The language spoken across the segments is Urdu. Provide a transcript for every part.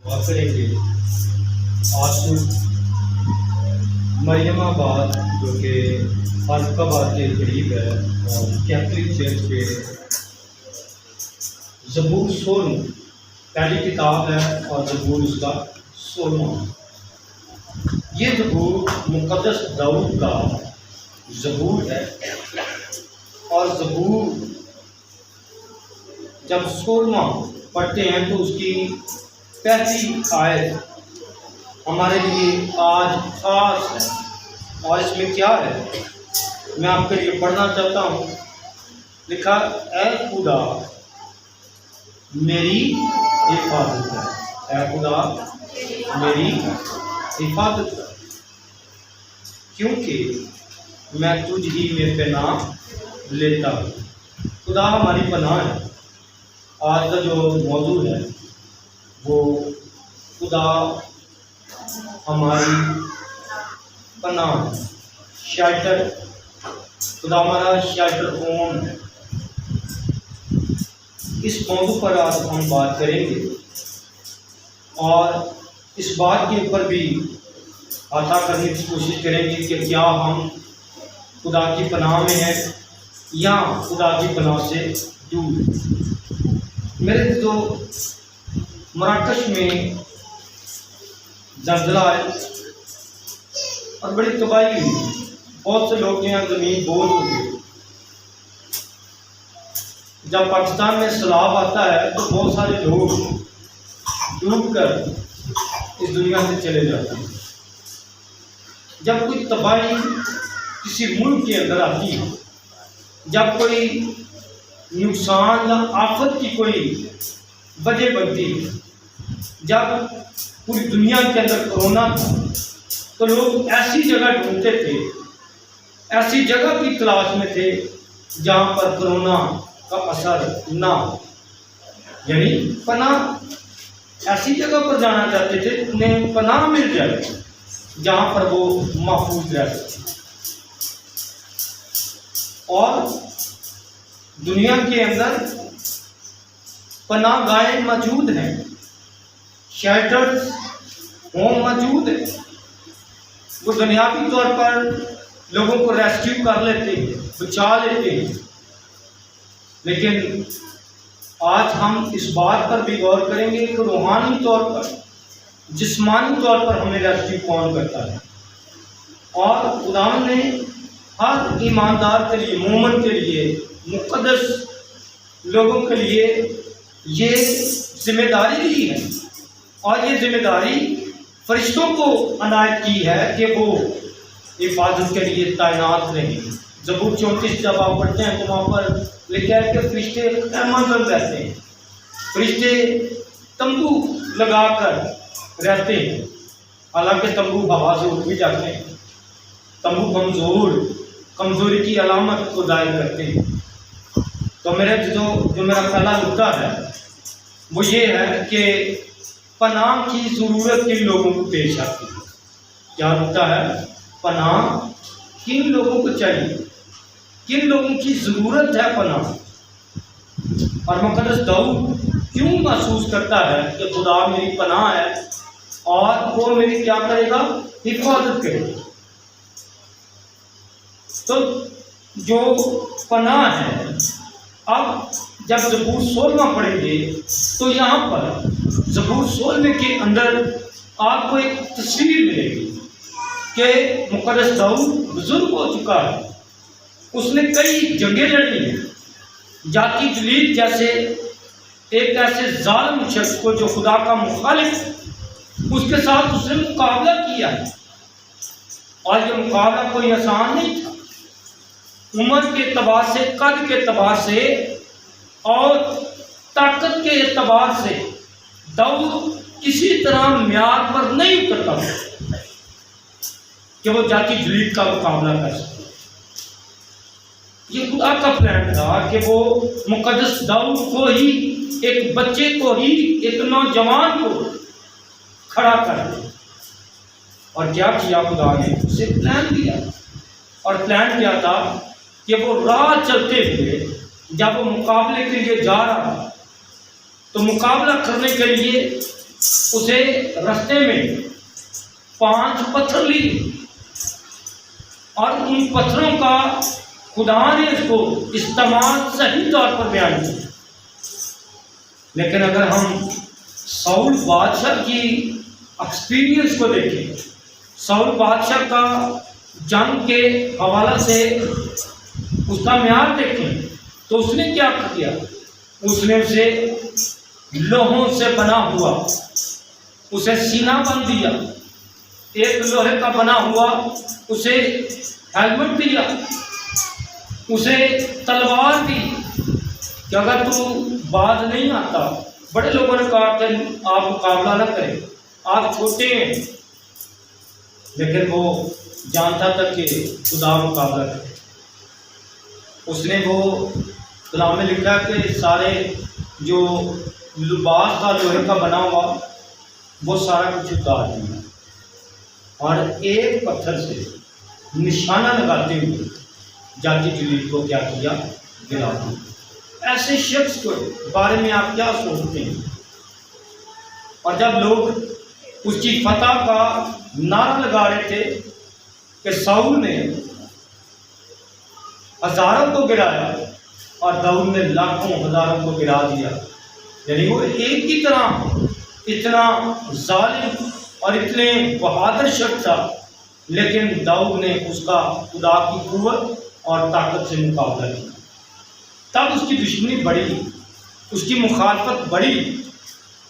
بات کریں گے آج مریم آباد جو کہ فاروق آباد کے قریب ہے اور کیتھولک چرچ کے زبور 16 پہلی کتاب ہے اور زبور اس کا 16واں۔ یہ زبور مقدس داؤد کا زبور ہے اور زبور جب 16واں پڑھتے ہیں تو اس کی پہلی آیت ہمارے لیے آج خاص ہے اور اس میں کیا ہے میں آپ کے لیے پڑھنا چاہتا ہوں۔ لکھا اے خدا میری حفاظت کر، اے خدا میری حفاظت کر، کیونکہ میں تجھ ہی میں پناہ لیتا ہوں۔ خدا ہماری پناہ ہے۔ آج کا جو موضوع ہے وہ خدا ہماری پناہ ہے، شیلٹر، خدا ہمارا شیلٹر ہوم ہے۔ اس موضوع پر آج ہم بات کریں گے اور اس بات کے اوپر بھی عطا کرنے کی کوشش کریں گے کہ کیا ہم خدا کی پناہ میں ہیں یا خدا کی پناہ سے دور ہیں۔ میرے تو مراکش میں زلزلہ آئے اور بڑی تباہی ہوئی، بہت سے لوگ یہاں زمین بوجھ ہو گئی۔ جب پاکستان میں سیلاب آتا ہے تو بہت سارے لوگ ڈوب کر اس دنیا سے چلے جاتے ہیں۔ جب کوئی تباہی کسی ملک کے اندر آتی ہے، جب کوئی نقصان یا آفت کی کوئی وجہ بنتی ہے، جب پوری دنیا کے اندر کرونا تھا تو لوگ ایسی جگہ ڈھونڈتے تھے، ایسی جگہ کی تلاش میں تھے جہاں پر کرونا کا اثر نہ ہو، یعنی پناہ، ایسی جگہ پر جانا چاہتے تھے انہیں پناہ مل جائے جہاں پر وہ محفوظ رہ سکتے۔ اور دنیا کے اندر پناہ گاہیں موجود ہیں، شیلٹرز ہوم موجود ہیں، وہ دنیاوی طور پر لوگوں کو ریسکیو کر لیتے ہیں، بچا لیتے ہیں، لیکن آج ہم اس بات پر بھی غور کریں گے کہ روحانی طور پر، جسمانی طور پر ہمیں ریسکیو کون کرتا ہے۔ اور خدا نے ہر ایماندار کے لیے، مومن کے لیے، مقدس لوگوں کے لیے یہ ذمہ داری دی ہے اور یہ ذمہ داری فرشتوں کو عنایت کی ہے کہ وہ حفاظت کے لیے تعینات رہیں۔ زبور 34 جب آپ پڑھتے ہیں تو وہاں پر لکھا ہے کہ فرشتے خیمہ میں رہتے ہیں، فرشتے تمبو لگا کر رہتے ہیں، حالانکہ تمبو ہوا سے اٹھ بھی جاتے ہیں، تمبو کمزوری کی علامت کو ظاہر کرتے ہیں۔ تو جو میرا پہلا نقطہ ہے وہ یہ ہے کہ پناہ کی ضرورت کن لوگوں کو پیش آتی ہے۔ کیا نقطہ ہے؟ پناہ کن لوگوں کو چاہیے، کن لوگوں کی ضرورت ہے پناہ۔ اور مقدس داؤد کیوں محسوس کرتا ہے کہ خدا میری پناہ ہے اور وہ میری کیا کرے گا؟ حفاظت کرے گا۔ تو جو پناہ ہے، اب جب زبور 16 پڑھیں گے تو یہاں پر زبور 16 کے اندر آپ کو ایک تصویر ملے گی کہ مقدس داؤد بزرگ ہو چکا ہے، اس نے کئی جنگیں لڑی ہیں، جاتی جلیل جیسے ایک ایسے ظالم شخص کو جو خدا کا مخالف، اس کے ساتھ اس نے مقابلہ کیا ہے اور یہ مقابلہ کوئی آسان نہیں تھا۔ عمر کے اعتبار سے، قد کے اعتبار سے اور طاقت کے اعتبار سے داؤد کسی طرح معیار پر نہیں اترتا کہ وہ جاتی جلیل کا مقابلہ کر سکے۔ یہ خدا کا پلان تھا کہ وہ مقدس داؤد کو ہی، ایک بچے کو ہی، ایک نوجوان کو کھڑا کر دے۔ اور کیا کیا خدا نے؟ اسے پلان دیا، اور پلان کیا تھا کہ وہ راہ چلتے ہوئے جب وہ مقابلے کے لیے جا رہا تو مقابلہ کرنے کے لیے اسے رستے میں 5 پتھر لیے اور ان پتھروں کا خدا نے اس کو استعمال صحیح طور پر بیان کیا. لیکن اگر ہم ساؤل بادشاہ کی ایکسپیرینس کو دیکھیں، ساؤل بادشاہ کا جنگ کے حوالہ سے اس کا معیار دیکھیں، تو اس نے کیا کیا؟ اس نے اسے لوہوں سے بنا ہوا اسے سینہ بند دیا، ایک لوہے کا بنا ہوا اسے ہیلمٹ دیا، اسے تلوار دی کہ اگر تو باز نہیں آتا. بڑے لوگوں نے کہا کہ آپ مقابلہ نہ کریں، آپ چھوٹے ہیں، لیکن وہ جانتا تھا کہ خدا مقابلہ کرے. اس نے وہ کلام میں لکھا کہ سارے جو لباس تھا لوہے کا بنا ہوا وہ سارا کچھ اتار دیا اور ایک پتھر سے نشانہ لگاتے ہوئے جاتی جلیل کو کیا کیا؟ گرا دیا. ایسے شخص کے بارے میں آپ کیا سوچتے ہیں؟ اور جب لوگ اس کی فتح کا نعرہ لگا رہے تھے کہ ساؤل نے ہزاروں کو گرایا اور داؤد نے لاکھوں ہزاروں کو گرا دیا، یعنی وہ ایک ہی طرح اتنا ظالم اور اتنے بہادر شخص تھا، لیکن داؤد نے اس کا خدا کی قوت اور طاقت سے مقابلہ کیا. تب اس کی دشمنی بڑھی، اس کی مخالفت بڑھی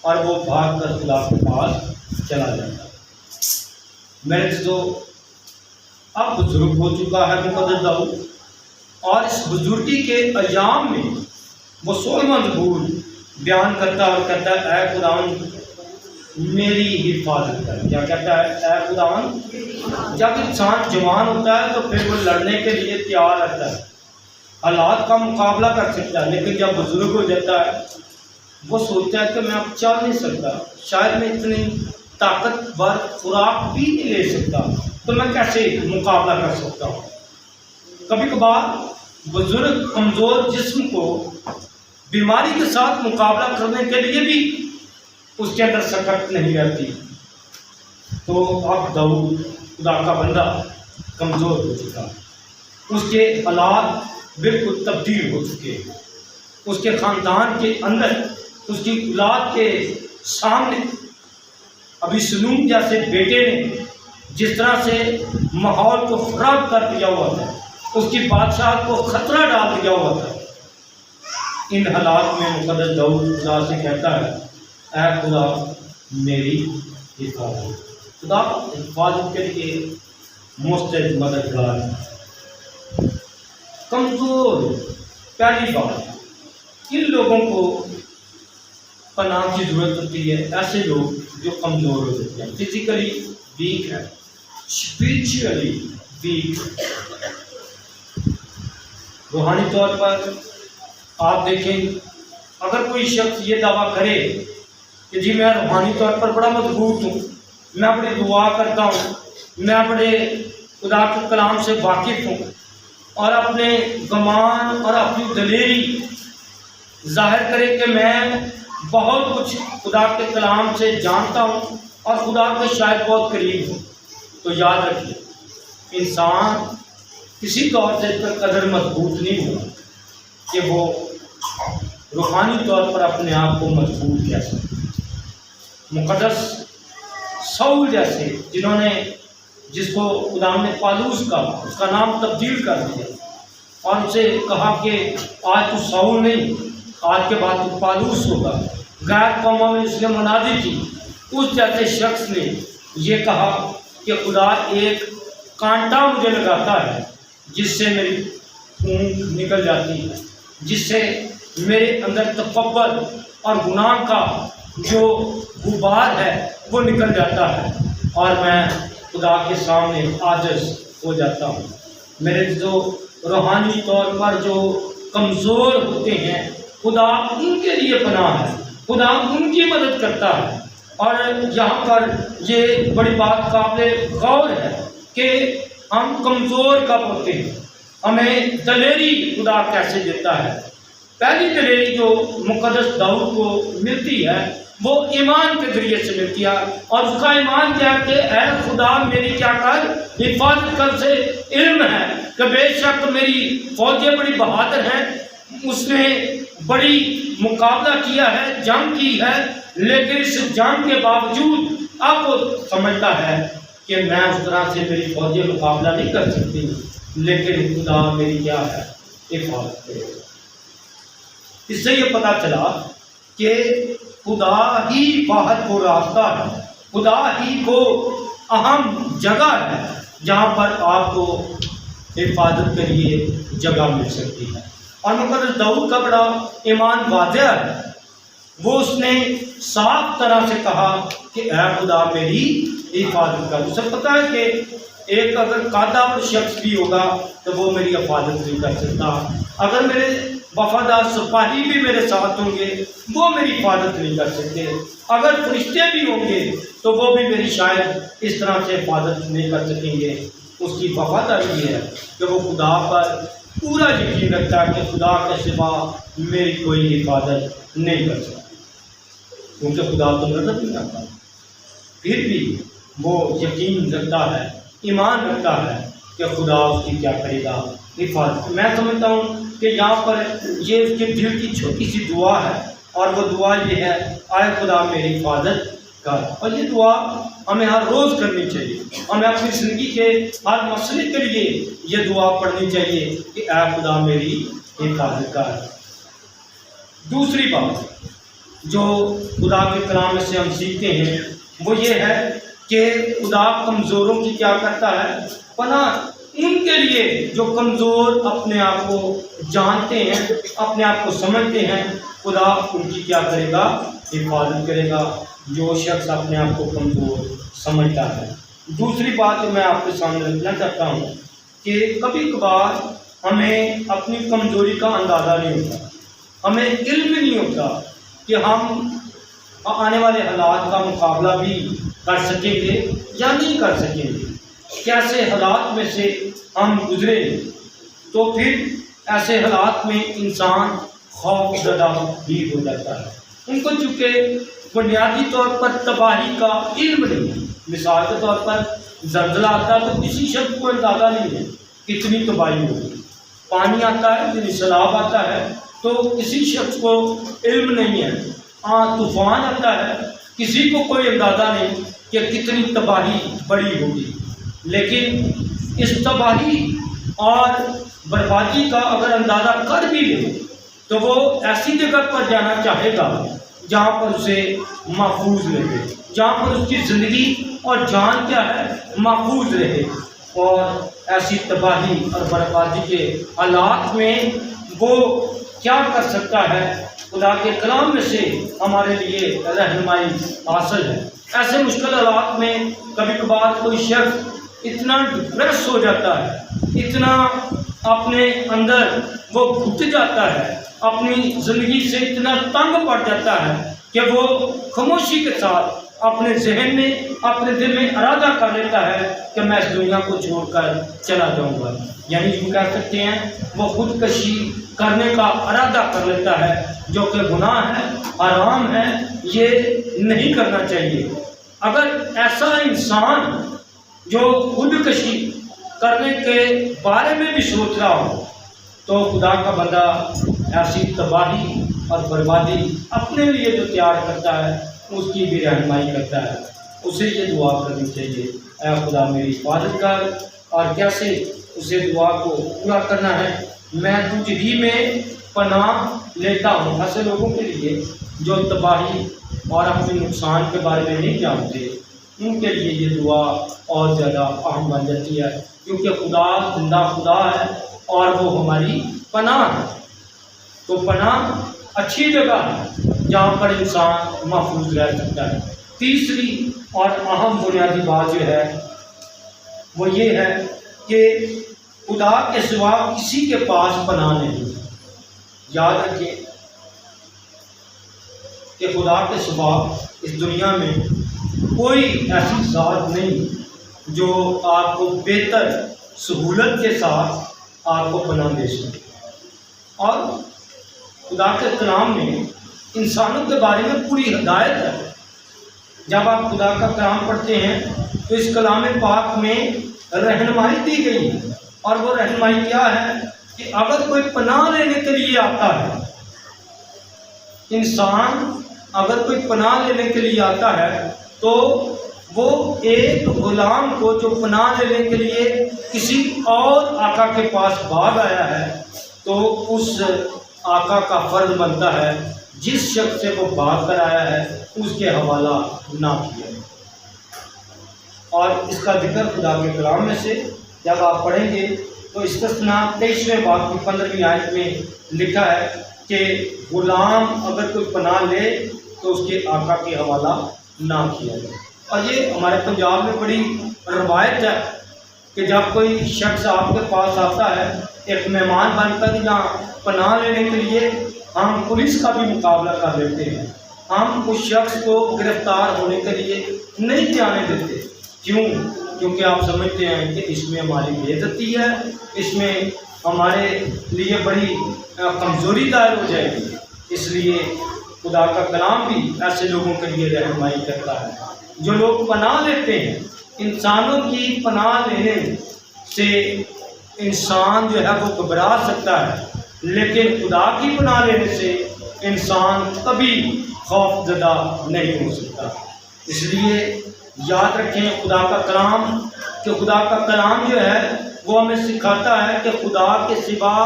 اور وہ بھاگ کر خدا کے پاس چلا جاتا. میرے تو اب بزرگ ہو چکا ہے مقدس داؤد، اور اس بزرگی کے ایام میں وہ 16واں زبور بیان کرتا اور کہتا ہے اے خداوند میری حفاظت کر. کیا کہتا ہے؟ اے خداوند. جب انسان جوان ہوتا ہے تو پھر وہ لڑنے کے لیے تیار رہتا ہے، حالات کا مقابلہ کر سکتا ہے، لیکن جب بزرگ ہو جاتا ہے وہ سوچتا ہے کہ میں اب چل نہیں سکتا، شاید میں اتنی طاقتور خوراک بھی نہیں لے سکتا، تو میں کیسے مقابلہ کر سکتا ہوں. کبھی کبھار بزرگ کمزور جسم کو بیماری کے ساتھ مقابلہ کرنے کے لیے بھی اس کے اندر سکت نہیں رہتی. تو اب داؤد خدا کا بندہ کمزور ہو چکا، اس کے حالات بالکل تبدیل ہو چکے. اس کے خاندان کے اندر اس کی اولاد کے سامنے ابھی سلوم جیسے بیٹے نے جس طرح سے ماحول کو خراب کر دیا ہوا تھا، اس کی بادشاہ کو خطرہ ڈال دیا ہوا تھا. ان حالات میں مقدس داؤد خدا سے کہتا ہے اے خدا میری حفاظت. خدا حفاظت کے لیے مستعد مددگار ہے. کمزور، پہلی بات ان لوگوں کو پناہ کی ضرورت ہوتی ہے. ایسے لوگ جو کمزور ہو جاتے ہیں، فزیکلی ویک ہے، اسپرچولی ویک. روحانی طور پر آپ دیکھیں اگر کوئی شخص یہ دعویٰ کرے کہ جی میں روحانی طور پر بڑا مضبوط ہوں، میں بڑی دعا کرتا ہوں، میں بڑے خدا کے کلام سے واقف ہوں، اور اپنے گمان اور اپنی دلیری ظاہر کرے کہ میں بہت کچھ خدا کے کلام سے جانتا ہوں اور خدا کے شاید بہت قریب ہوں، تو یاد رکھیے انسان کسی طور سے اس کا قدر مضبوط نہیں ہوا کہ وہ روحانی طور پر اپنے آپ کو مضبوط کہہ سکے. مقدس ساؤل جیسے جنہوں نے جس کو خدا نے پالوس کا اس کا نام تبدیل کر دیا اور اسے کہا کہ آج تو ساؤل نہیں، آج کے بعد تو پالوس ہوگا، غیر قوموں میں اس نے منادی کی. اس جیسے شخص نے یہ کہا کہ خدا ایک کانٹا مجھے لگاتا ہے جس سے میری خون نکل جاتی ہے، جس سے میرے اندر تکبر اور گناہ کا جو غبار ہے وہ نکل جاتا ہے اور میں خدا کے سامنے عاجز ہو جاتا ہوں. میرے جو روحانی طور پر جو کمزور ہوتے ہیں خدا ان کے لیے پناہ ہے، خدا ان کی مدد کرتا ہے. اور یہاں پر یہ بڑی بات قابل غور ہے کہ ہم کمزور کب ہوتے ہیں، ہمیں دلیری خدا کیسے دیتا ہے. پہلی دلیری جو مقدس داؤد کو ملتی ہے وہ ایمان کے ذریعے سے ملتی ہے، اور اس کا ایمان کیا ہے کہ اے خدا میری کیا کر حفاظت کر، سے علم ہے کہ بے شک میری فوجیں بڑی بہادر ہیں، اس نے بڑی مقابلہ کیا ہے، جنگ کی ہے، لیکن اس جنگ کے باوجود اب وہ سمجھتا ہے کہ میں اس طرح سے میری فوجیں مقابلہ نہیں کر سکتی، لیکن خدا میری کیا ہے حفاظت کرے۔ اس سے یہ پتہ چلا کہ خدا ہی واحد وہ راستہ ہے، خدا ہی وہ اہم جگہ ہے جہاں پر آپ کو حفاظت کے لیے جگہ مل سکتی ہے۔ اور مقدس داؤد کا بڑا ایمان واضح ہے، وہ اس نے صاف طرح سے کہا کہ اے خدا میری حفاظت کر۔ اسے پتہ ہے کہ ایک اگر قادر شخص بھی ہوگا تو وہ میری حفاظت نہیں کر سکتا، اگر میرے وفادار سپاہی بھی میرے ساتھ ہوں گے وہ میری حفاظت نہیں کر سکتے، اگر فرشتے بھی ہوں گے تو وہ بھی میری شاید اس طرح سے حفاظت نہیں کر سکیں گے۔ اس کی وفاداری یہ ہے کہ وہ خدا پر پورا یقین رکھتا ہے کہ خدا کے سوا میری کوئی حفاظت نہیں کر سکتا، کیونکہ خدا تو نظر نہیں آتا، پھر بھی وہ یقین رکھتا ہے، ایمان رکھتا ہے کہ خدا اس کی کیا کرے گا حفاظت۔ میں سمجھتا ہوں کہ یہاں پر یہ اس کے دل کی چھوٹی سی دعا ہے، اور وہ دعا یہ ہے اے خدا میری حفاظت کر۔ اور یہ دعا ہمیں ہر روز کرنی چاہیے، ہمیں اپنی زندگی کے ہر مسئلے کے لیے یہ دعا پڑھنی چاہیے کہ اے خدا میری حفاظت کر۔ دوسری بات جو خدا کے کلام میں سے ہم سیکھتے ہیں وہ یہ ہے کہ خدا کمزوروں کی کیا کرتا ہے پناہ، ان کے لیے جو کمزور اپنے آپ کو جانتے ہیں، اپنے آپ کو سمجھتے ہیں، خدا ان کی کیا کرے گا حفاظت کرے گا، جو شخص اپنے آپ کو کمزور سمجھتا ہے۔ دوسری بات جو میں آپ کے سامنے رکھنا چاہتا ہوں کہ کبھی کبھار ہمیں اپنی کمزوری کا اندازہ نہیں ہوتا، ہمیں علم نہیں ہوتا کہ ہم آنے والے حالات کا مقابلہ بھی کر سکیں گے یا نہیں کر سکیں گے، کیسے حالات میں سے ہم گزرے، تو پھر ایسے حالات میں انسان خوف زدہ بھی ہو جاتا ہے۔ ان کو چونکہ بنیادی طور پر تباہی کا علم نہیں ہے، مثال کے طور پر زلزلہ آتا ہے تو کسی شخص کو اندازہ نہیں ہے کتنی تباہی ہوگی، پانی آتا ہے یعنی سیلاب آتا ہے تو کسی شخص کو علم نہیں ہے، طوفان آتا ہے کسی کو کوئی اندازہ نہیں کہ کتنی تباہی بڑی ہوگی، لیکن اس تباہی اور بربادی کا اگر اندازہ کر بھی لے تو وہ ایسی جگہ پر جانا چاہے گا جہاں پر اسے محفوظ رہے، جہاں پر اس کی زندگی اور جان کیا ہے محفوظ رہے، اور ایسی تباہی اور بربادی کے حالات میں وہ کیا کر سکتا ہے، خدا کے کلام میں سے ہمارے لیے رہنمائی حاصل ہے۔ ایسے مشکل حالات میں کبھی کبھار کوئی شخص اتنا ڈپریس ہو جاتا ہے، اتنا اپنے اندر وہ گھٹ جاتا ہے، اپنی زندگی سے اتنا تنگ پڑ جاتا ہے کہ وہ خاموشی کے ساتھ اپنے ذہن میں اپنے دل میں ارادہ کر لیتا ہے کہ میں اس دنیا کو چھوڑ کر چلا جاؤں گا، یعنی جو کہہ سکتے ہیں وہ خودکشی کرنے کا ارادہ کر لیتا ہے، جو کہ گناہ ہے، حرام ہے، یہ نہیں کرنا چاہیے۔ اگر ایسا انسان جو خودکشی کرنے کے بارے میں بھی سوچ رہا ہو تو خدا کا بندہ ایسی تباہی اور بربادی اپنے لیے جو تیار کرتا ہے اس کی بھی رہنمائی کرتا ہے، اسے یہ دعا کرنی چاہیے اے خدا میری حفاظت کر۔ اور کیسے اسے دعا کو پورا کرنا ہے، میں تجھ ہی میں پناہ لیتا ہوں۔ ایسے لوگوں کے لیے جو تباہی اور اپنے نقصان کے بارے میں نہیں جانتے، ان کے لیے یہ دعا اور زیادہ اہم بن جاتی ہے، کیونکہ خدا زندہ خدا ہے اور وہ ہماری پناہ ہے۔ تو پناہ اچھی جگہ ہے جہاں پر انسان محفوظ رہ سکتا ہے۔ تیسری اور اہم بنیادی بات جو ہے وہ یہ ہے کہ خدا کے سوا کسی کے پاس پناہ نہیں۔ یاد رکھیں کہ خدا کے سوا اس دنیا میں کوئی ایسی ذات نہیں جو آپ کو بہتر سہولت کے ساتھ آپ کو پناہ دے سکے۔ اور خدا کے کلام میں انسانوں کے بارے میں پوری ہدایت ہے۔ جب آپ خدا کا کلام پڑھتے ہیں تو اس کلام پاک میں رہنمائی دی گئی ہے، اور وہ رہنمائی کیا ہے کہ اگر کوئی پناہ لینے کے لیے آتا ہے، انسان اگر کوئی پناہ لینے کے لیے آتا ہے تو وہ ایک غلام کو جو پناہ لینے کے لیے کسی اور آقا کے پاس بھاگ آیا ہے، تو اس آقا کا فرض بنتا ہے جس شخص سے وہ بھاگ کر آیا ہے اس کے حوالہ نہ کیا۔ اور اس کا ذکر خدا کے کلام میں سے جب آپ پڑھیں گے تو استثناء 23ویں باب کی 15ویں آیت میں لکھا ہے کہ غلام اگر کوئی پناہ لے تو اس کے آقا کے حوالہ نہ کیا جائے۔ اور یہ ہمارے پنجاب میں بڑی روایت ہے کہ جب کوئی شخص آپ کے پاس آتا ہے ایک مہمان بن کر یا پناہ لینے کے لیے، ہم پولیس کا بھی مقابلہ کر لیتے ہیں، ہم اس شخص کو گرفتار ہونے کے لیے نہیں جانے دیتے۔ کیوں؟ کیونکہ آپ سمجھتے ہیں کہ اس میں ہماری بے عزتی ہے، اس میں ہمارے لیے بڑی کمزوری ظاہر ہو جائے گی۔ اس لیے خدا کا کلام بھی ایسے لوگوں کے لیے رہنمائی کرتا ہے جو لوگ پناہ لیتے ہیں۔ انسانوں کی پناہ لینے سے انسان جو ہے وہ گھبرا سکتا ہے، لیکن خدا کی پناہ لینے سے انسان کبھی خوف زدہ نہیں ہو سکتا۔ اس لیے یاد رکھیں خدا کا کلام، کہ خدا کا کلام جو ہے وہ ہمیں سکھاتا ہے کہ خدا کے سوا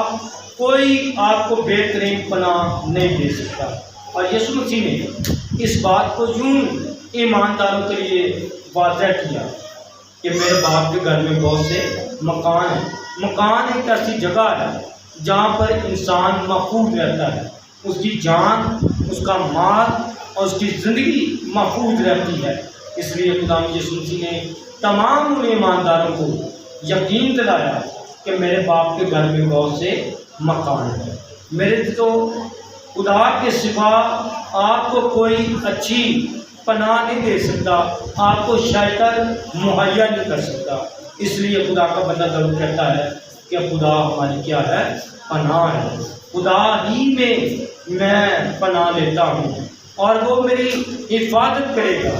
کوئی آپ کو بہترین پناہ نہیں دے سکتا۔ اور یسوع مسیح نے اس بات کو یوں ایمانداروں کے لیے واضح کیا کہ میرے باپ کے گھر میں بہت سے مکان ہیں۔ مکان ایک ایسی جگہ ہے جہاں پر انسان محفوظ رہتا ہے، اس کی جان، اس کا مال اور اس کی زندگی محفوظ رہتی ہے۔ اس لیے خدا یسوع مسیح نے تمام ان ایمانداروں کو یقین دلایا کہ میرے باپ کے گھر میں بہت سے مکان ہیں۔ میرے تو خدا کے سوا آپ کو کوئی اچھی پناہ نہیں دے سکتا، آپ کو شیلٹر مہیا نہیں کر سکتا۔ اس لیے خدا کا بندہ ضرور کہتا ہے کہ خدا ہماری کیا ہے؟ پناہ ہے۔ خدا ہی میں پناہ لیتا ہوں اور وہ میری حفاظت کرے گا۔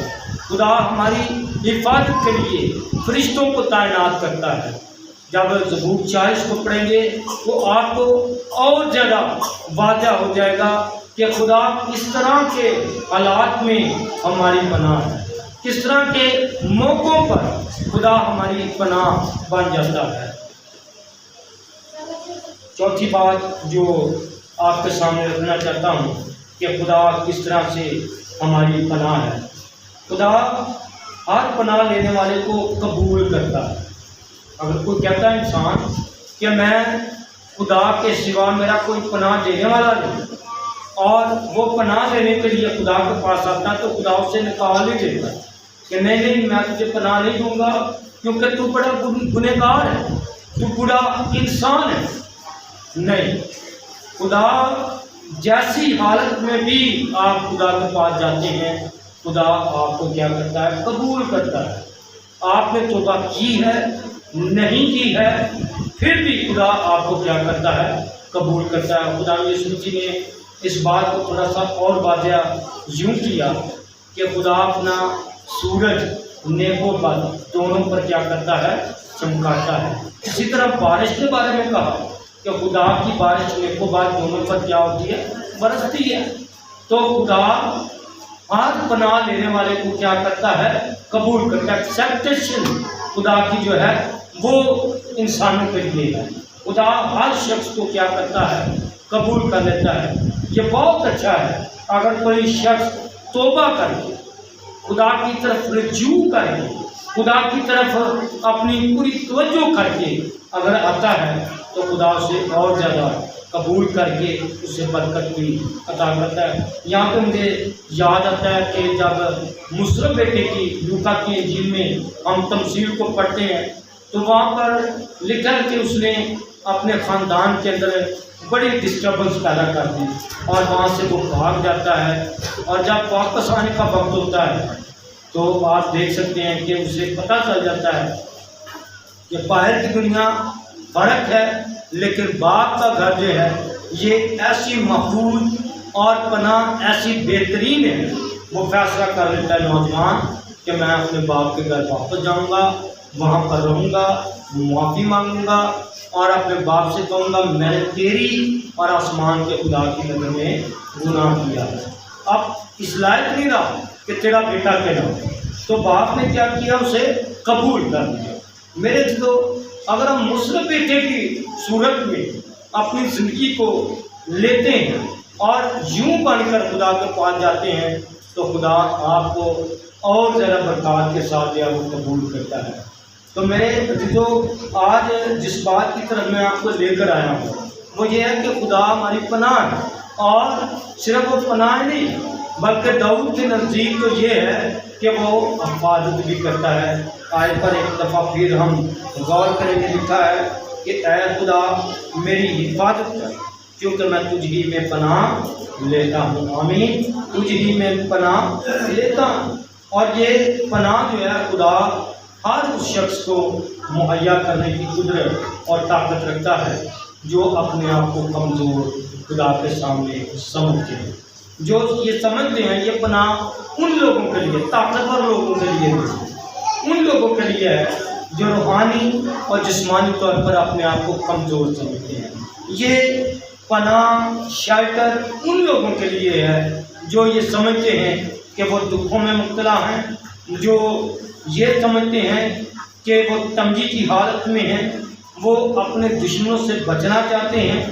خدا ہماری حفاظت کے لیے فرشتوں کو تعینات کرتا ہے۔ جب زبور 40 کو پڑھیں گے وہ آپ کو اور زیادہ واضح ہو جائے گا کہ خدا کس طرح کے حالات میں ہماری پناہ ہے، کس طرح کے موقعوں پر خدا ہماری پناہ بن جاتا ہے۔ چوتھی بات جو آپ کے سامنے رکھنا چاہتا ہوں کہ خدا کس طرح سے ہماری پناہ ہے۔ خدا ہر پناہ لینے والے کو قبول کرتا ہے۔ اگر کوئی کہتا ہے انسان کہ میں خدا کے سوا میرا کوئی پناہ دینے والا نہیں، اور وہ پناہ لینے کے لیے خدا کے پاس آتا ہے، تو خدا اسے نکال ہی دیتا ہے کہ نہیں میں تجھے پناہ نہیں دوں گا کیونکہ تو بڑا گنہگار ہے، تو بڑا انسان ہے۔ نہیں، خدا جیسی حالت میں بھی آپ خدا کے پاس جاتے ہیں، خدا آپ کو کیا کرتا ہے؟ قبول کرتا ہے۔ آپ نے توبہ کی ہے، نہیں کی ہے، پھر بھی خدا آپ کو کیا کرتا ہے؟ قبول کرتا ہے۔ خدا یسوع مسیح نے اس بات کو تھوڑا سا اور واضح یوں کیا کہ خدا اپنا سورج نیک و بد دونوں پر کیا کرتا ہے؟ چمکاتا ہے۔ اسی طرح بارش کے بارے میں کہا کہ خدا کی بارش نیک و بد دونوں پر کیا ہوتی ہے؟ برستی ہے۔ تو خدا ہر پناہ لینے والے کو کیا کرتا ہے؟ قبول کرتا ہے۔ ایکسیپٹیشن خدا کی جو ہے وہ انسانوں کے لیے ہے۔ خدا ہر شخص کو کیا کرتا ہے؟ قبول کر لیتا ہے۔ یہ بہت اچھا ہے اگر کوئی شخص توبہ کر کے خدا کی طرف رجوع کر کے خدا کی طرف اپنی پوری توجہ کر کے اگر آتا ہے تو خدا اسے اور زیادہ قبول کر کے اسے برکت بھی عطا کرتا ہے۔ یہاں پہ مجھے یاد آتا ہے کہ جب مصرف بیٹے کی لوکا کی انجیل میں ہم تمثیل کو پڑھتے ہیں تو وہاں پر لکھا ہے کہ اس نے اپنے خاندان کے اندر بڑی ڈسٹربنس پیدا کر دی اور وہاں سے وہ بھاگ جاتا ہے، اور جب واپس آنے کا وقت ہوتا ہے تو آپ دیکھ سکتے ہیں کہ اسے پتہ چل جاتا ہے کہ باہر کی دنیا فرق ہے، لیکن باپ کا گھر جو ہے یہ ایسی محفوظ اور پناہ ایسی بہترین ہے، وہ فیصلہ کر لیتا ہے نوجوان کہ میں اپنے باپ کے گھر واپس جاؤں گا، وہاں پر رہوں گا، معافی مانگوں گا اور اپنے باپ سے کہوں گا میں نے تیری اور آسمان کے خدا کی نظر میں گناہ کیا ہے، اب اس لائق نہیں رہا کہ تیرا بیٹا کہنا۔ تو باپ نے کیا کیا؟ اسے قبول کر لیا۔ میرے تو اگر ہم مسلم بیٹے کی صورت میں اپنی زندگی کو لیتے ہیں اور یوں بن کر خدا کے پاس جاتے ہیں تو خدا آپ کو اور زیادہ برکات کے ساتھ یا وہ قبول کرتا ہے۔ تو میرے عزیزو، آج جس بات کی طرف میں آپ کو لے کر آیا ہوں وہ یہ ہے کہ خدا ہماری پناہ ہے، اور صرف وہ پناہ نہیں بلکہ داؤد کے نزدیک تو یہ ہے کہ وہ حفاظت بھی کرتا ہے۔ آیت پر ایک دفعہ پھر ہم غور کریں گے، لکھا ہے کہ اے خدا میری حفاظت کر کیونکہ میں تجھ ہی میں پناہ لیتا ہوں۔ آمین، تجھ ہی میں پناہ لیتا ہوں۔ اور یہ پناہ جو ہے خدا ہر اس شخص کو مہیا کرنے کی قدرت اور طاقت رکھتا ہے جو اپنے آپ کو کمزور خدا کے سامنے سمجھتے ہیں، جو یہ سمجھتے ہیں یہ پناہ ان لوگوں کے لیے، طاقتور لوگوں کے لیے نہیں، ان لوگوں کے لیے ہے جو روحانی اور جسمانی طور پر اپنے آپ کو کمزور سمجھتے ہیں۔ یہ پناہ شیلٹر ان لوگوں کے لیے ہے جو یہ سمجھتے ہیں کہ وہ دکھوں میں مبتلا ہیں، جو یہ سمجھتے ہیں کہ وہ تنگی کی حالت میں ہیں، وہ اپنے دشمنوں سے بچنا چاہتے ہیں،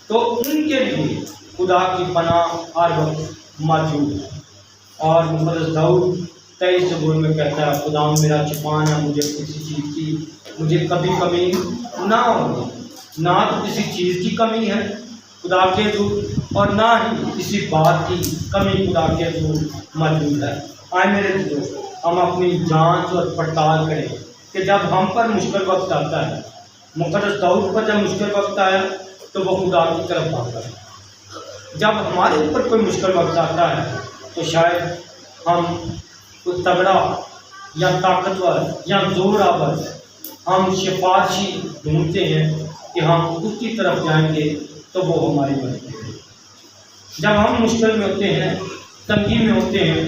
تو ان کے لیے خدا کی پناہ ہر وقت موجود ہے۔ اور مقدس داؤد 23 زبور میں کہتا ہے خدا میرا چھپان ہے، مجھے کسی چیز کی مجھے کبھی کمی نہ ہوگی، نہ تو کسی چیز کی کمی ہے خدا کے حضور اور نہ ہی کسی بات کی کمی خدا کے حضور موجود ہے۔ آئے میرے دوستو، ہم اپنی جانچ اور پڑتال کریں کہ جب ہم پر مشکل وقت آتا ہے، مقدس داؤد پر جب مشکل وقت آیا تو وہ خدا کی طرف بھاگا۔ جب ہمارے اوپر کوئی مشکل وقت آتا ہے تو شاید ہم کوئی تگڑا یا طاقتور یا زور آور ہم سفارشی ڈھونڈتے ہیں کہ ہم اس کی طرف جائیں گے تو وہ ہماری مدد کرے۔ جب ہم مشکل میں ہوتے ہیں، تنگی میں ہوتے ہیں،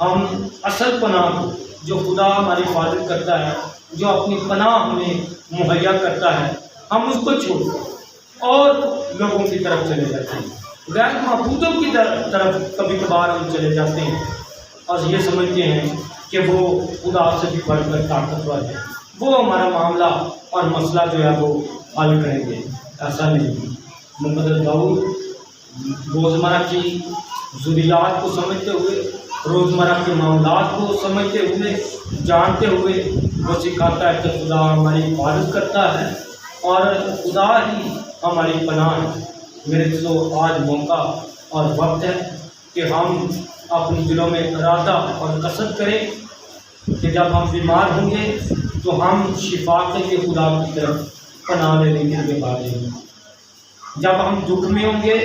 ہم اصل پناہ جو خدا ہماری حفاظت کرتا ہے، جو اپنی پناہ ہمیں مہیا کرتا ہے، ہم اس کو چھوڑ کر اور لوگوں کی طرف چلے جاتے ہیں، غیر معبودوں کی طرف کبھی کبھار ہم چلے جاتے ہیں اور یہ سمجھتے ہیں کہ وہ خدا سے بھی بڑھ کر طاقتور ہے، وہ ہمارا معاملہ اور مسئلہ جو ہے وہ حل کریں گے۔ ایسا نہیں۔ مقدس داؤد روزمرہ کی ضروریات کو سمجھتے ہوئے، روزمرہ کے معاملات کو سمجھتے ہوئے، جانتے ہوئے وہ سکھاتا ہے کہ خدا ہماری حفاظت کرتا ہے اور خدا ہی ہماری پناہ ہے۔ میرے دوستو، آج موقع اور وقت ہے کہ ہم اپنے دلوں میں ارادہ اور قصد کریں کہ جب ہم بیمار ہوں گے تو ہم شفا کے لیے خدا کی طرف پناہ لینے کے لیے بھاگیں گے۔ جب ہم دکھ میں ہوں گے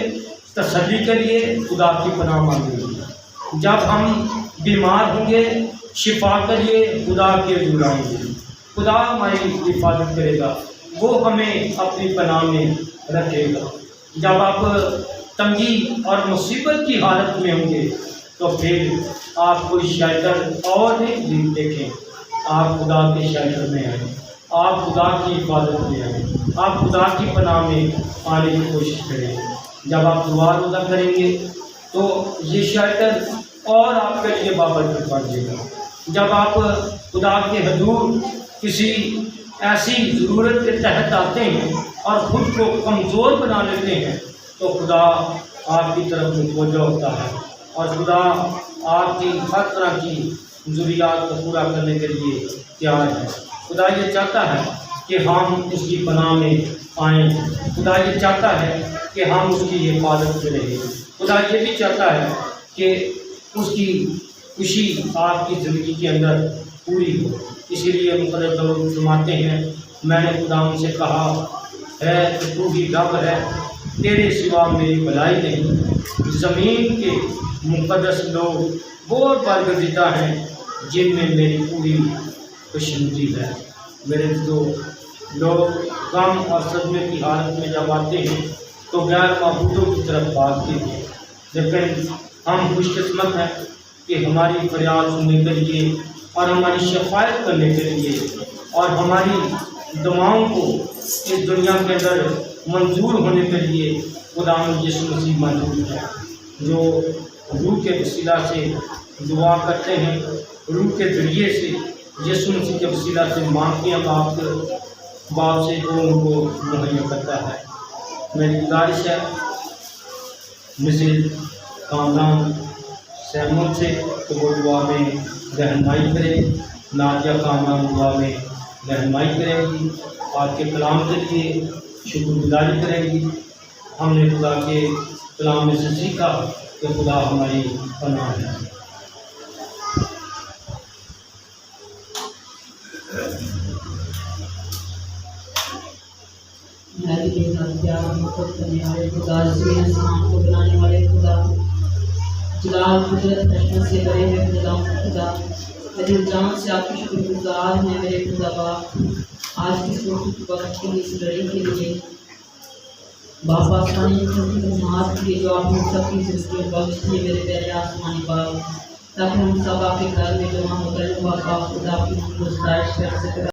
تسلی کے لیے خدا کی پناہ مانگیں گے۔ جب ہم بیمار ہوں گے شفا کے لیے خدا کے حضور آئیں گے۔ خدا ہماری حفاظت کرے گا، وہ ہمیں اپنی پناہ میں رکھے گا۔ جب آپ تنگی اور مصیبت کی حالت میں ہوں گے تو پھر آپ کوئی شیلٹر اور نہیں دیکھیں، آپ خدا کے شیلٹر میں آئیں، آپ خدا کی حفاظت میں آئیں، آپ خدا کی پناہ میں آنے کی کوشش کریں۔ جب آپ دعا روزہ کریں گے تو یہ شیلٹر اور آپ کے لیے بابرکت بن جائے گا۔ جب آپ خدا کے حضور کسی ایسی ضرورت کے تحت آتے ہیں اور خود کو کمزور بنا لیتے ہیں تو خدا آپ کی طرف متوجہ ہوتا ہے اور خدا آپ کی ہر طرح کی ضروریات کو پورا کرنے کے لیے تیار ہے۔ خدا یہ چاہتا ہے کہ ہم اس کی پناہ میں آئیں، خدا یہ چاہتا ہے کہ ہم اس کی حفاظت میں رہیں، خدا یہ بھی چاہتا ہے کہ اس کی خوشی آپ کی زندگی کے اندر پوری ہو۔ اسی لیے مقدس داؤد فرماتے ہیں میں نے خدا ان سے کہا ہے کہ تو ہی رب ہے، تیرے سوا میری بھلائی نہیں۔ زمین کے مقدس لوگ بہت برگزیدہ ہیں جن میں میری پوری خوشنودی ہے۔ میرے جو لوگ غم اور صدمے کی حالت میں جب آتے ہیں تو غیر معبودوں کی طرف بھاگتے تھے، لیکن ہم خوش قسمت ہیں کہ ہماری فریاد سننے کے لیے اور ہماری شفاعت کرنے کے لیے اور ہماری دعاؤں کو اس دنیا کے اندر منظور ہونے کے لیے خداوند یسوع مسیح موجود ہے، جو روح کے وسیلہ سے دعا کرتے ہیں، روح کے ذریعے سے یسوع مسیح کے وسیلہ سے مانگتے ہیں، باپ سے جو ان کو مہیا کرتا ہے۔ میری گزارش ہے مسز کامران سیمون سے کہ وہ دعا میں رہنمائی کرے، نادیہ کامران دعا میں رہنمائی کرے گی، آپ کے کلام کے لیے شکر گزاری کرے گی۔ ہم نے خدا کے کلام میں سے سیکھا کہ خدا ہماری پناہ ہے۔ کرنے والے خدا، زمین آسمان کو بنانے والے خدا، جلال قدرت حکمت سے بڑے ہوئے خدا، میرے جان سے آپ کی شکر گزار ہیں میرے خدا باپ، آج کی وقت کے لیے اس لڑائی کے لیے باپ آسمانی خدمات کے لیے جو آپ نے سب کی زندگی بخش دیے میرے پیارے آسمانی باپ، تاکہ ہم سب آپ کے گھر میں جمع ہو کر باپ خدا کی ستائش کر سکیں۔